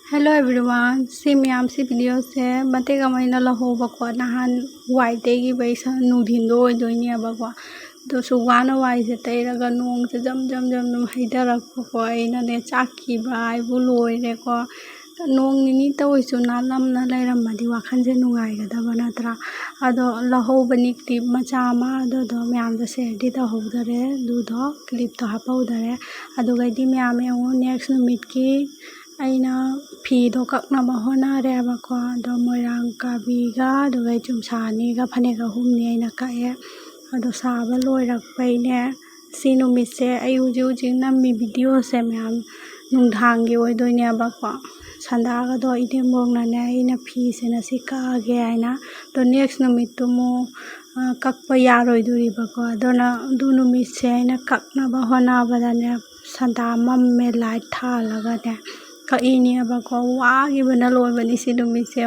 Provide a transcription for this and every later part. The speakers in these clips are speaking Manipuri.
Hello everyone, si miyam si video se matek ama ina lahova ko nahan white gi bai sa nudhin do doini aba ko do su wana wai se teiraga nong se jam jam jam dum haidarak ko aina ne chakki bai bu loi re ko nong nini tawai su na lam na lairam madi wakhan se nungai ga da banatra ado lahova nikti macha ma do miyam da share di da hodare du do clip to hapaudare ado ga di miyam e next numit ki aina ꯐꯤꯗꯣ ꯀꯛꯅꯕ ꯍꯣꯠꯅꯔꯦꯕꯀꯣ ꯑꯗꯣ ꯃꯣꯏꯔꯥꯡ ꯀꯥꯕꯤꯒ ꯑꯗꯨꯒ ꯆꯨꯝꯁꯥꯅꯤꯒ ꯐꯅꯦꯛ ꯑꯍꯨꯝꯅꯤ ꯑꯩꯅ ꯀꯛꯑꯦ ꯑꯗꯣ ꯁꯥꯕ ꯂꯣꯏꯔꯛꯄꯩꯅꯦ ꯁꯤ ꯅꯨꯃꯤꯠꯁꯦ ꯑꯩ ꯍꯧꯖꯤꯛ ꯅꯝꯃꯤ ꯚꯤꯗꯤꯑꯣꯁꯦ ꯃꯌꯥꯝ ꯅꯨꯡꯗꯥꯡꯒꯤ ꯑꯣꯏꯗꯣꯏꯅꯦꯕꯀꯣ ꯁꯟꯗꯥꯒꯗꯣ ꯏꯅꯦꯝꯕꯣꯛꯅꯅꯦ ꯑꯩꯅ ꯐꯤꯁꯦ ꯉꯁꯤ ꯀꯛꯑꯒꯦ ꯍꯥꯏꯅ ꯑꯗꯣ ꯅꯦꯛꯁ ꯅꯨꯃꯤꯠꯇꯨ ꯑꯃꯨꯛ ꯀꯛꯄ ꯌꯥꯔꯣꯏꯗꯣꯔꯤꯕꯀꯣ ꯑꯗꯨꯅ ꯑꯗꯨ ꯅꯨꯃꯤꯠꯁꯦ ꯑꯩꯅ ꯀꯛꯅꯕ ꯍꯣꯠꯅꯕꯗꯅꯦ ꯁꯟꯗꯥ ꯃꯝꯃꯦ ꯂꯥꯏꯠ ꯊꯥꯜꯂꯒꯅꯦ ꯀꯛꯏꯅꯦꯕꯀꯣ ꯋꯥꯈꯤꯕꯅ ꯂꯣꯏꯕꯅꯤ ꯁꯤ ꯅꯨꯃꯤꯠꯁꯦ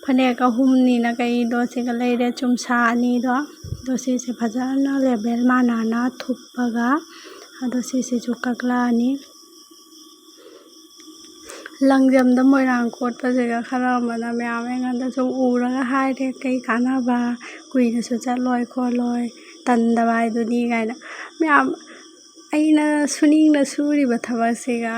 ꯐꯅꯦꯛ ꯑꯍꯨꯝꯅꯤꯅ ꯀꯛꯏꯗꯣ ꯁꯤꯒ ꯂꯩꯔꯦ ꯆꯨꯝꯁꯥ ꯑꯅꯤꯗꯣ ꯑꯗꯣ ꯁꯤꯁꯦ ꯐꯖꯅ ꯂꯦꯕꯦꯜ ꯃꯥꯟꯅꯅ ꯊꯨꯞꯄꯒ ꯑꯗꯣ ꯁꯤꯁꯤꯁꯨ ꯀꯛꯂꯛꯑꯅꯤ ꯂꯪꯖꯝꯗ ꯃꯣꯏꯔꯥꯡ ꯀꯣꯠꯄꯁꯤꯒ ꯈꯔ ꯑꯃꯅ ꯃꯌꯥꯝ ꯑꯩꯉꯣꯟꯗ ꯁꯨꯝ ꯎꯔꯒ ꯍꯥꯏꯔꯦ ꯀꯩ ꯀꯥꯟꯅꯕ ꯀꯨꯏꯅꯁꯨ ꯆꯠꯂꯣꯏ ꯈꯣꯠꯂꯣꯏ ꯇꯟꯗꯕ ꯍꯥꯏꯗꯨꯅꯤ ꯀꯥꯏꯅ ꯃꯌꯥꯝ ꯑꯩꯅ ꯁꯨꯅꯤꯡꯅ ꯁꯨꯔꯤꯕ ꯊꯕꯛꯁꯤꯒ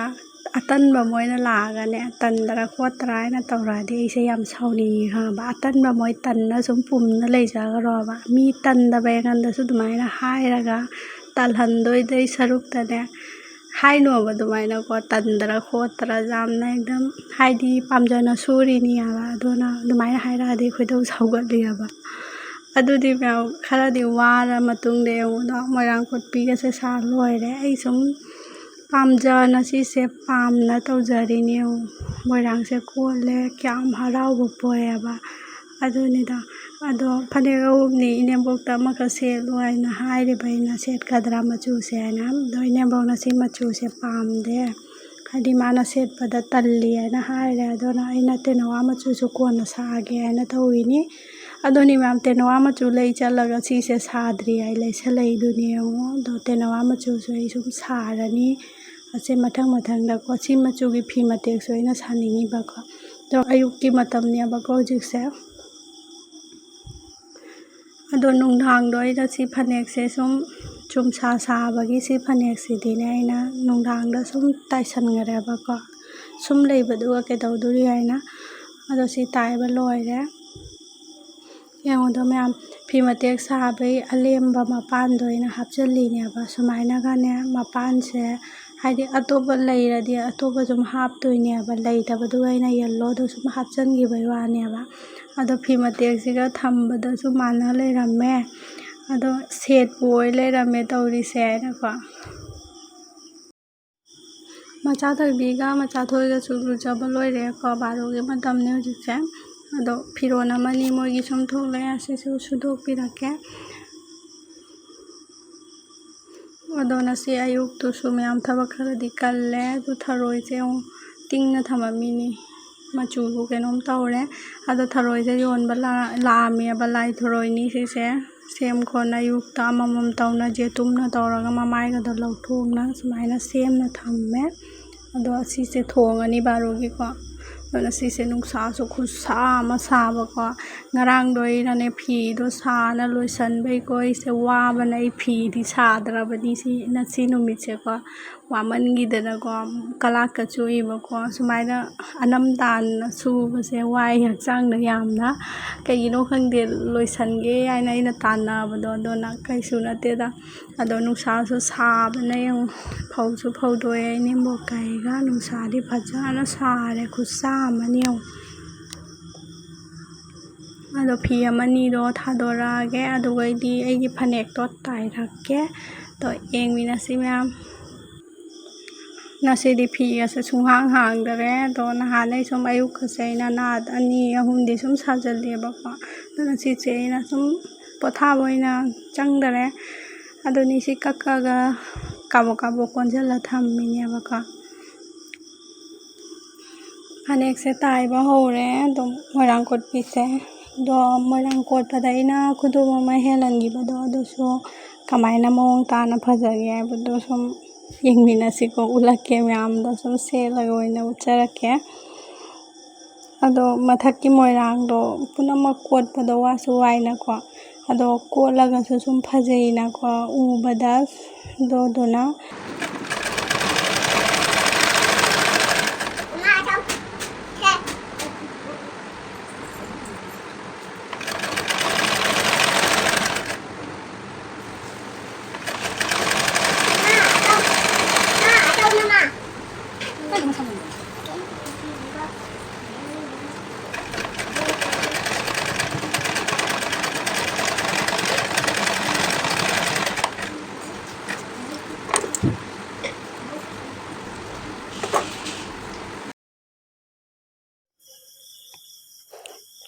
ꯑꯇꯟꯕ ꯃꯣꯏꯅ ꯂꯥꯛꯑꯒꯅꯦ ꯇꯟꯗꯔ ꯈꯣꯠꯇꯔ ꯍꯥꯏꯅ ꯇꯧꯔꯛꯑꯗꯤ ꯑꯩꯁꯦ ꯌꯥꯝ ꯁꯥꯎꯅꯤꯡꯉꯤ ꯈꯪꯉꯕ ꯑꯇꯟꯕ ꯃꯣꯏ ꯇꯟꯅ ꯁꯨꯝ ꯄꯨꯝꯅ ꯂꯩꯖꯈ꯭ꯔꯣꯕ ꯃꯤ ꯇꯟꯗꯕ ꯑꯩꯉꯣꯟꯗꯁꯨ ꯑꯗꯨꯃꯥꯏꯅ ꯍꯥꯏꯔꯒ ꯇꯜꯍꯟꯗꯣꯏꯗꯩ ꯁꯔꯨꯛꯇꯅꯦ ꯍꯥꯏꯅꯣꯕ ꯑꯗꯨꯃꯥꯏꯅꯀꯣ ꯇꯟꯗꯔ ꯈꯣꯠꯇꯔ ꯌꯥꯝꯅ ꯑꯦꯛꯗꯝ ꯍꯥꯏꯗꯤ ꯄꯥꯝꯖꯅ ꯁꯨꯔꯤꯅꯤ ꯍꯥꯏꯕ ꯑꯗꯨꯅ ꯑꯗꯨꯃꯥꯏꯅ ꯍꯥꯏꯔꯛꯑꯗꯤ ꯈꯣꯏꯗꯧ ꯁꯥꯎꯒꯠꯂꯤꯑꯕ ꯑꯗꯨꯗꯤ ꯃꯌꯥꯝ ꯈꯔꯗꯤ ꯋꯥꯔ ꯃꯇꯨꯡꯗ ꯌꯦꯡꯉꯨꯗꯣ ꯃꯣꯏꯔꯥꯡ ꯀꯣꯠꯄꯤꯒꯁꯦ ꯁꯥ ꯂꯣꯏꯔꯦ ꯑꯩ ꯁꯨꯝ ꯄꯥꯝꯖꯅ ꯁꯤꯁꯦ ꯄꯥꯝꯅ ꯇꯧꯖꯔꯤꯅꯦ ꯃꯣꯏꯔꯥꯡꯁꯦ ꯀꯣꯜꯂꯦ ꯀꯌꯥꯝ ꯍꯔꯥꯎꯕ ꯄꯣꯛꯑꯦꯕ ꯑꯗꯨꯅꯤꯗ ꯑꯗꯣ ꯐꯅꯦꯛ ꯑꯍꯨꯝꯅꯤ ꯏꯅꯦꯝꯕꯣꯛꯇ ꯑꯃꯈꯛ ꯁꯦꯠꯂꯣ ꯍꯥꯏꯅ ꯍꯥꯏꯔꯤꯕ ꯑꯩꯅ ꯁꯦꯠꯀꯗ꯭ꯔꯥ ꯃꯆꯨꯁꯦ ꯍꯥꯏꯅ ꯑꯗꯣ ꯏꯅꯦꯝꯕꯣꯛꯅ ꯁꯤ ꯃꯆꯨꯁꯦ ꯄꯥꯝꯗꯦ ꯍꯥꯏꯗꯤ ꯃꯥꯅ ꯁꯦꯠꯄꯗ ꯇꯜꯂꯤ ꯍꯥꯏꯅ ꯍꯥꯏꯔꯦ ꯑꯗꯨꯅ ꯑꯩꯅ ꯇꯦꯅꯋꯥ ꯃꯆꯨꯁꯨ ꯀꯣꯟꯅ ꯁꯥꯒꯦ ꯍꯥꯏꯅ ꯇꯧꯔꯤꯅꯤ ꯑꯗꯨꯅꯤ ꯃꯌꯥꯝ ꯇꯦꯅꯋꯥ ꯃꯆꯨ ꯂꯩ ꯆꯠꯂꯒ ꯁꯤꯁꯦ ꯁꯥꯗ꯭ꯔꯤ ꯍꯥꯏ ꯂꯩꯁꯜꯂꯛꯏꯗꯨꯅꯤ ꯌꯦꯡꯉꯣ ꯑꯗꯣ ꯇꯦꯅꯋꯥ ꯃꯆꯨꯁꯨ ꯑꯩ ꯁꯨꯝ ꯁꯥꯔꯅꯤ ꯑꯁꯤ ꯃꯊꯪ ꯃꯊꯪꯗꯀꯣ ꯁꯤ ꯃꯆꯨꯒꯤ ꯐꯤ ꯃꯇꯦꯛꯁꯨ ꯑꯩꯅ ꯁꯥꯅꯤꯡꯉꯤꯕꯀꯣ ꯑꯗꯣ ꯑꯌꯨꯛꯀꯤ ꯃꯇꯝꯅꯦꯕꯀꯣ ꯍꯧꯖꯤꯛꯁꯦ ꯑꯗꯣ ꯅꯨꯡꯗꯥꯡꯗꯣ ꯑꯩꯅ ꯁꯤ ꯐꯅꯦꯛꯁꯦ ꯁꯨꯝ ꯆꯨꯝꯁꯥ ꯁꯥꯕꯒꯤ ꯁꯤ ꯐꯅꯦꯛꯁꯤꯗꯤꯅꯦ ꯑꯩꯅ ꯅꯨꯡꯗꯥꯡꯗ ꯁꯨꯝ ꯇꯥꯏꯁꯟꯈ꯭ꯔꯦꯕꯀꯣ ꯁꯨꯝ ꯂꯩꯕꯗꯨꯒ ꯀꯩꯗꯧꯗꯣꯔꯤ ꯍꯥꯏꯅ ꯑꯗꯣ ꯁꯤ ꯇꯥꯏꯕ ꯂꯣꯏꯔꯦ ꯌꯦꯡꯉꯣꯗꯣ ꯃꯌꯥꯝ ꯐꯤ ꯃꯇꯦꯛ ꯁꯥꯕꯩ ꯑꯂꯦꯝꯕ ꯃꯄꯥꯟꯗꯣ ꯑꯩꯅ ꯍꯥꯞꯆꯤꯜꯂꯤꯅꯦꯕ ꯁꯨꯃꯥꯏꯅꯒꯅꯦ ꯃꯄꯥꯟꯁꯦ ꯍꯥꯏꯗꯤ ꯑꯇꯣꯞꯄ ꯂꯩꯔꯗꯤ ꯑꯇꯣꯞꯄ ꯁꯨꯝ ꯍꯥꯞꯇꯣꯏꯅꯦꯕ ꯂꯩꯇꯕꯗꯨꯒ ꯑꯩꯅ ꯌꯦꯜꯂꯣꯗꯣ ꯁꯨꯝ ꯍꯥꯞꯆꯤꯟꯈꯤꯕꯩ ꯋꯥꯅꯦꯕ ꯑꯗꯣ ꯐꯤ ꯃꯇꯦꯛꯁꯤꯒ ꯊꯝꯕꯗꯁꯨ ꯃꯥꯟꯅ ꯂꯩꯔꯝꯃꯦ ꯑꯗꯣ ꯁꯦꯠꯄꯨ ꯑꯣꯏ ꯂꯩꯔꯝꯃꯦ ꯇꯧꯔꯤꯁꯦ ꯍꯥꯏꯅꯀꯣ ꯃꯆꯥ ꯊꯣꯏꯕꯤꯒ ꯃꯆꯥ ꯊꯣꯏꯒꯁꯨ ꯂꯨꯖꯕ ꯂꯣꯏꯔꯦꯀꯣ ꯕꯥꯔꯣꯒꯤ ꯃꯇꯝꯅꯤ ꯍꯧꯖꯤꯛꯁꯦ ꯑꯗꯣ ꯐꯤꯔꯣꯟ ꯑꯃꯅꯤ ꯃꯣꯏꯒꯤ ꯁꯨꯝ ꯊꯣꯛꯂꯛꯑꯦ ꯑꯁꯤꯁꯨ ꯁꯨꯗꯣꯛꯄꯤꯔꯛꯀꯦ ꯑꯗꯣ ꯉꯁꯤ ꯑꯌꯨꯛꯇꯨꯁꯨ ꯃꯌꯥꯝ ꯊꯕꯛ ꯈꯔꯗꯤ ꯀꯜꯂꯦ ꯑꯗꯨ ꯊꯔꯣꯏꯁꯦ ꯑꯃꯨꯛ ꯇꯤꯡꯅ ꯊꯝꯃꯝꯃꯤꯅꯤ ꯃꯆꯨꯕꯨ ꯀꯩꯅꯣꯝ ꯇꯧꯔꯦ ꯑꯗꯣ ꯊꯔꯣꯏꯁꯦ ꯌꯣꯟꯕ ꯂꯥꯛꯑꯝꯃꯦꯕ ꯂꯥꯏ ꯊꯔꯣꯏꯅꯤ ꯁꯤꯁꯦ ꯁꯦꯝ ꯈꯣꯠꯅ ꯑꯌꯨꯛꯇ ꯑꯃꯃꯝ ꯇꯧꯅ ꯖꯦꯇꯨꯝꯅ ꯇꯧꯔꯒ ꯃꯃꯥꯏꯒꯗꯣ ꯂꯧꯊꯣꯛꯅ ꯁꯨꯃꯥꯏꯅ ꯁꯦꯝꯅ ꯊꯝꯃꯦ ꯑꯗꯣ ꯑꯁꯤꯁꯦ ꯊꯣꯡꯉꯅꯤ ꯕꯥꯔꯣꯒꯤꯀꯣ ꯑꯗꯨꯅ ꯁꯤꯁꯦ ꯅꯨꯡꯁꯥꯁꯨ ꯈꯨꯠꯁꯥ ꯑꯃ ꯁꯥꯕꯀꯣ ꯉꯔꯥꯡꯗꯣ ꯑꯩꯅꯅꯦ ꯐꯤꯗꯣ ꯁꯥꯅ ꯂꯣꯏꯁꯟꯕꯩꯀꯣ ꯑꯩꯁꯦ ꯋꯥꯕꯅ ꯑꯩ ꯐꯤꯗꯤ ꯁꯥꯗ꯭ꯔꯕꯅꯤ ꯁꯤ ꯅꯨꯃꯤꯠꯁꯦꯀꯣ ꯋꯥꯃꯟꯈꯤꯗꯅꯀꯣ ꯀꯂꯥꯛꯀ ꯆꯨꯏꯕꯀꯣ ꯁꯨꯃꯥꯏꯅ ꯑꯅꯝꯇꯥꯟꯅ ꯁꯨꯕꯁꯦ ꯋꯥꯏ ꯍꯛꯆꯥꯡꯗ ꯌꯥꯝꯅ ꯀꯩꯒꯤꯅꯣ ꯈꯪꯗꯦ ꯂꯣꯏꯁꯟꯒꯦ ꯍꯥꯏꯅ ꯑꯩꯅ ꯇꯥꯟꯅꯕꯗꯣ ꯑꯗꯨꯅ ꯀꯩꯁꯨ ꯅꯠꯇꯦꯗ ꯑꯗꯣ ꯅꯨꯡꯁꯥꯁꯨ ꯁꯥꯕꯅ ꯌꯦꯡꯉꯨ ꯐꯧꯁꯨ ꯐꯧꯗꯣꯛꯑꯦ ꯏꯅꯦꯝꯕꯣꯛꯀ ꯑꯩꯒ ꯅꯨꯡꯁꯥꯗꯤ ꯐꯖꯅ ꯁꯥꯔꯦ ꯈꯨꯠꯁꯥ ꯑꯃꯅꯤ ꯌꯦꯡꯉꯨ ꯑꯗꯣ ꯐꯤ ꯑꯃꯅꯤꯗꯣ ꯊꯥꯗꯣꯔꯛꯑꯒꯦ ꯑꯗꯨꯒꯩꯗꯤ ꯑꯩꯒꯤ ꯐꯅꯦꯛꯇꯣ ꯇꯥꯏꯔꯛꯀꯦ ꯑꯗꯣ ꯌꯦꯡꯃꯤꯟꯅꯁꯤ ꯃꯌꯥꯝ ꯉꯁꯤꯗꯤ ꯐꯤꯒꯁꯦ ꯁꯨꯡꯍꯥꯡ ꯍꯥꯡꯗꯔꯦ ꯑꯗꯣ ꯅꯍꯥꯟꯗꯩ ꯁꯨꯝ ꯑꯌꯨꯛꯀꯁꯦ ꯑꯩꯅ ꯅꯥꯠ ꯑꯅꯤ ꯑꯍꯨꯝꯗꯤ ꯁꯨꯝ ꯁꯥꯖꯜꯂꯦꯕꯀꯣ ꯑꯗꯨꯅ ꯁꯤꯁꯦ ꯑꯩꯅ ꯁꯨꯝ ꯄꯣꯊꯥꯕ ꯑꯣꯏꯅ ꯆꯪꯗꯔꯦ ꯑꯗꯨꯅꯤ ꯁꯤ ꯀꯛꯑꯒ ꯀꯥꯕꯣꯛ ꯀꯥꯕꯣꯛ ꯀꯣꯟꯁꯤꯜꯂ ꯊꯝꯃꯤꯅꯦꯕꯀꯣ ꯐꯅꯦꯛꯁꯦ ꯇꯥꯏꯕ ꯍꯧꯔꯦ ꯑꯗꯨꯝ ꯃꯣꯏꯔꯥꯡ ꯀꯣꯠꯄꯤꯁꯦ ꯑꯗꯣ ꯃꯣꯏꯔꯥꯡ ꯀꯣꯠꯄꯗ ꯑꯩꯅ ꯈꯨꯗꯣꯞ ꯑꯃ ꯍꯦꯜꯍꯟꯈꯤꯕꯗꯣ ꯑꯗꯨꯁꯨ ꯀꯃꯥꯏꯅ ꯃꯑꯣꯡ ꯇꯥꯅ ꯐꯖꯒꯦ ꯍꯥꯏꯕꯗꯣ ꯁꯨꯝ ꯌꯦꯡꯃꯤꯟꯅꯁꯤꯀꯣ ꯎꯠꯂꯛꯀꯦ ꯃꯌꯥꯝꯗ ꯁꯨꯝ ꯁꯦꯠꯂꯒ ꯑꯣꯏꯅ ꯎꯠꯆꯔꯛꯀꯦ ꯑꯗꯣ ꯃꯊꯛꯀꯤ ꯃꯣꯏꯔꯥꯡꯗꯣ ꯄꯨꯝꯅꯃꯛ ꯀꯣꯠꯄꯗꯣ ꯋꯥꯁꯨ ꯋꯥꯏꯅꯀꯣ ꯑꯗꯣ ꯀꯣꯠꯂꯒꯁꯨ ꯁꯨꯝ ꯐꯖꯩꯅꯀꯣ ꯎꯕꯗ ꯑꯗꯨꯅ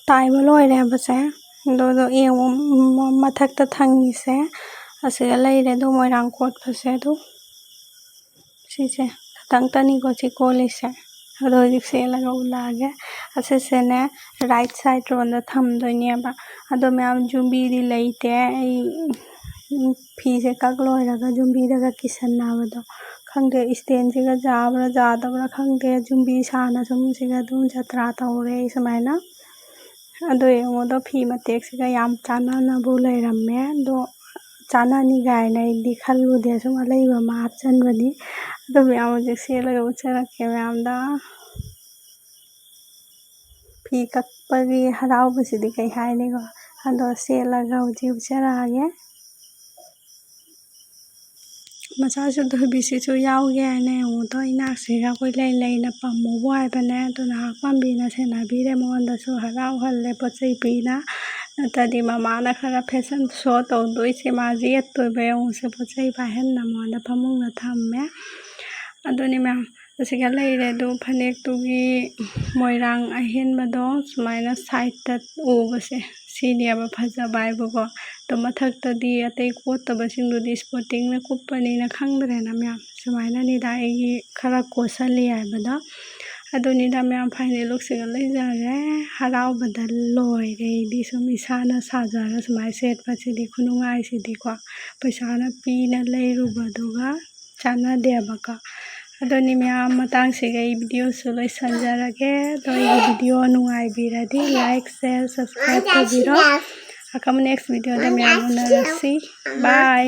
ꯇꯥꯏꯕ ꯂꯣꯏꯔꯦꯕꯁꯦ ꯑꯗꯨꯗꯣ ꯌꯦꯡꯉꯣ ꯃꯊꯛꯇ ꯊꯪꯉꯤꯁꯦ ꯑꯁꯤꯗ ꯂꯩꯔꯦ ꯑꯗꯣ ꯃꯣꯏꯔꯥꯡ ꯀꯣꯠꯄꯁꯦ ꯑꯗꯨ ꯁꯤꯁꯦ ꯈꯇꯪꯇꯅꯤꯀꯣ ꯁꯤ ꯀꯣꯜꯂꯤꯁꯦ ꯑꯗꯣ ꯍꯧꯖꯤꯛ ꯁꯦꯠꯂꯒ ꯎꯠꯂꯛꯑꯒꯦ ꯑꯁꯤꯁꯦꯅꯦ ꯔꯥꯏꯠ ꯁꯥꯏꯠ ꯔꯣꯝꯗ ꯊꯝꯗꯣꯏꯅꯦꯕ ꯑꯗꯣ ꯃꯌꯥꯝ ꯖꯨꯝꯕꯤꯗꯤ ꯂꯩꯇꯦ ꯑꯩ ꯐꯤꯁꯦ ꯀꯛ ꯂꯣꯏꯔꯒ ꯖꯨꯝꯕꯤꯗꯒ ꯀꯤꯁꯟꯅꯕꯗꯣ ꯈꯪꯗꯦ ꯏꯁꯇꯦꯟꯁꯤꯒ ꯌꯥꯕ꯭ꯔꯥ ꯌꯥꯗꯕ꯭ꯔꯥ ꯈꯪꯗꯦ ꯖꯨꯝꯕꯤ ꯁꯥꯅ ꯁꯨꯝ ꯁꯤꯒ ꯑꯗꯨꯝ ꯖꯇ꯭ꯔꯥ ꯇꯧꯔꯦ ꯑꯩ ꯁꯨꯃꯥꯏꯅ ꯑꯗꯣ ꯌꯦꯡꯉꯣꯗꯣ ꯐꯤ ꯃꯇꯦꯛꯁꯤꯒ ꯌꯥꯝ ꯆꯥꯟꯅꯅꯕꯨ ꯂꯩꯔꯝꯃꯦ ꯑꯗꯣ ꯆꯥꯟꯅꯅꯤ ꯀꯥꯏꯅ ꯑꯩꯗꯤ ꯈꯜꯂꯨꯗꯦ ꯁꯨꯝ ꯑꯂꯩꯕ ꯑꯃ ꯍꯥꯞꯆꯟꯕꯅꯤ ꯑꯗꯨ ꯃꯌꯥꯝ ꯍꯧꯖꯤꯛ ꯁꯦꯠꯂꯒ ꯎꯠꯆꯔꯛꯀꯦ ꯃꯌꯥꯝꯗ ꯐꯤ ꯀꯛꯄꯒꯤ ꯍꯔꯥꯎꯕꯁꯤꯗꯤ ꯀꯩ ꯍꯥꯏꯅꯤꯀꯣ ꯑꯗꯣ ꯁꯦꯠꯂꯒ ꯍꯧꯖꯤꯛ ꯎꯠꯆꯔꯛꯑꯒꯦ ꯃꯆꯥꯁꯨ ꯊꯣꯏꯕꯤꯁꯤꯁꯨ ꯌꯥꯎꯒꯦ ꯍꯥꯏꯅ ꯌꯦꯡꯉꯣꯗꯣ ꯏꯅꯥꯛꯁꯤꯒ ꯑꯩꯈꯣꯏ ꯂꯩꯅ ꯄꯝꯃꯨꯕꯨ ꯍꯥꯏꯕꯅꯦ ꯑꯗꯨ ꯉꯥꯏꯍꯥꯛ ꯄꯥꯝꯕꯤꯅ ꯁꯦꯟꯅꯕꯤꯔꯦ ꯃꯉꯣꯟꯗꯁꯨ ꯍꯔꯥꯎꯍꯜꯂꯦ ꯄꯣꯠ ꯆꯩ ꯄꯤꯅ ꯅꯠꯇ꯭ꯔꯗꯤ ꯃꯃꯥꯅ ꯈꯔ ꯐꯦꯁꯟ ꯁꯣ ꯇꯧꯗꯣꯏꯁꯦ ꯃꯥꯁꯦ ꯌꯦꯠꯇꯣꯏꯕ ꯌꯦꯡꯉꯨꯁꯦ ꯄꯣꯠ ꯆꯩ ꯄꯥꯏꯍꯟꯅ ꯃꯉꯣꯟꯗ ꯐꯃꯨꯡꯗ ꯊꯝꯃꯦ ꯑꯗꯨꯅꯤ ꯃꯌꯥꯝ ꯑꯁꯤꯒ ꯂꯩꯔꯦ ꯑꯗꯨ ꯐꯅꯦꯛꯇꯨꯒꯤ ꯃꯣꯏꯔꯥꯡ ꯑꯍꯦꯟꯕꯗꯣ ꯁꯨꯃꯥꯏꯅ ꯁꯥꯏꯠꯇ ꯎꯕꯁꯦ ꯁꯤꯅꯦꯕ ꯐꯖꯕ ꯍꯥꯏꯕꯀꯣ ꯑꯗꯣ ꯃꯊꯛꯇꯗꯤ ꯑꯇꯩ ꯀꯣꯠꯇꯕꯁꯤꯡꯗꯨꯗꯤ ꯏꯁꯄꯣꯔꯇꯤꯡꯅ ꯀꯨꯞꯄꯅꯤꯅ ꯈꯪꯗ꯭ꯔꯦꯅ ꯃꯌꯥꯝ ꯁꯨꯃꯥꯏꯅꯅꯤꯗ ꯑꯩꯒꯤ ꯈꯔ ꯀꯣꯠꯁꯜꯂꯤ ꯍꯥꯏꯕꯗꯣ ꯑꯗꯨꯅꯤꯗ ꯃꯌꯥꯝ ꯐꯥꯏꯅꯦꯜ ꯂꯨꯛꯁꯤꯒ ꯂꯩꯖꯔꯦ ꯍꯔꯥꯎꯕꯗ ꯂꯣꯏꯔꯦ ꯑꯩꯗꯤ ꯁꯨꯝ ꯏꯁꯥꯅ ꯁꯥꯖꯔ ꯁꯨꯃꯥꯏꯅ ꯁꯦꯠꯄꯁꯤꯗꯤ ꯈꯨꯅꯨꯡꯉꯥꯏꯁꯤꯗꯤꯀꯣ ꯄꯩꯁꯥꯅ ꯄꯤꯅ ꯂꯩꯔꯨꯕꯗꯨꯒ ꯆꯥꯟꯅꯗꯦꯕꯀꯣ ꯑꯗꯨꯅꯤ ꯃꯌꯥꯝ ꯃꯇꯥꯡꯁꯤꯒ ꯑꯩ ꯚꯤꯗꯤꯑꯣꯁꯨ ꯂꯣꯏꯁꯤꯟꯖꯔꯒꯦ ꯑꯗꯣ ꯑꯩꯒꯤ ꯚꯤꯗꯤꯑꯣ ꯅꯨꯡꯉꯥꯏꯕꯤꯔꯗꯤ ꯂꯥꯏꯛ ꯁꯦꯌꯔ ꯁꯕꯁꯀ꯭ꯔꯥꯏꯕ ꯇꯧꯕꯤꯔꯣ ꯑꯀꯝꯕ ꯅꯦꯛꯁ ꯚꯤꯗꯤꯑꯣꯗ ꯃꯌꯥꯝ ꯎꯅꯔꯁꯤ ꯕꯥꯏ